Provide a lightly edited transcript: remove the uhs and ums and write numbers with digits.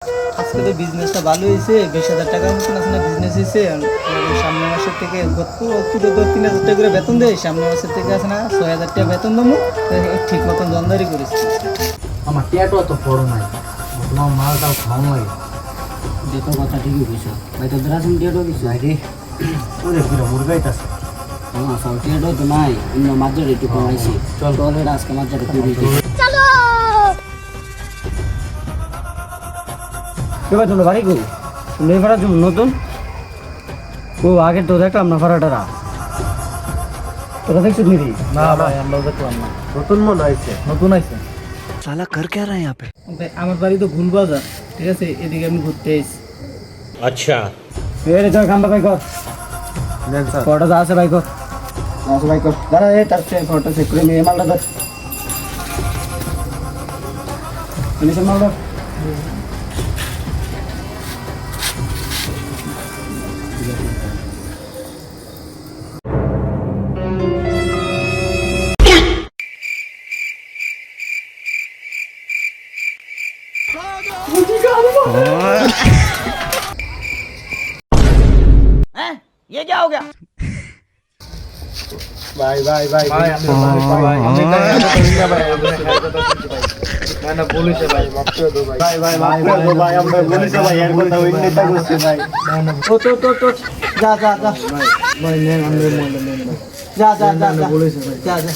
আজকে তো বিজনেসটা ভালো হয়েছে, 20,000 টাকার মতন আছে না বিজনেস হয়েছে। সামনের মাসের থেকে পুরো 3,000 টাকা করে বেতন দেয়, সামনের মাসের থেকে আছে না 6,000 টাকা বেতন দেবো। ঠিক মতন দমদারি করেছি। আমার টিয়াটা তো বড় নাই, তোমার মালটাও খাওয়া লাগে। দেখো কথা ঠিকই বুঝছো ভাই, তোদের আসুন টিয়াটাও কিছু নাই রে। ওরে পুরো মুরগাইতাছে। হ্যাঁ সব টিয়াটাও তো নাই, অন্য মাঝের একটু কমাইছি। চল তোদের আজকে মাঝের করে চলো। এবার তোমরা বাড়ি করি তুমি ভাড়া জন্য নতুন ও আগে তো দেখলাম না ভাড়াটারা, তোরা দেখছিস নিবি না ভাই, আমরা দেখলাম না। নতুন মনে হয়েছে। নতুন আইছে। साला कर क्या रहा है यहाँ पे? ভাই, আমার বাড়ি তো ভুলবাজার, ঠিক আছে, এদিকে আমি ঘুরতে এসেছি। अच्छा এরে চল খাম্বা ভাই কর দেন স্যার ফটো যা আছে ভাই কর আছে ভাই কর দাঁড়া এই তার সে ফটো চেক করে নিয়ে মালটা ধর নিচে মাল ধর ये क्या हो गया? ভাই ভাই ভাই ভাই না না বলিছে ভাই মাফ করে দাও ভাই ভাই ভাই মাফ করে দাও ভাই আমরা বলিছে ভাই এর কথা ওই নেতা করছে ভাই না না তো যা যা যা ভাই ভাই নেন আমরা মনে নেন যা যা যা বলিছে ভাই যা যা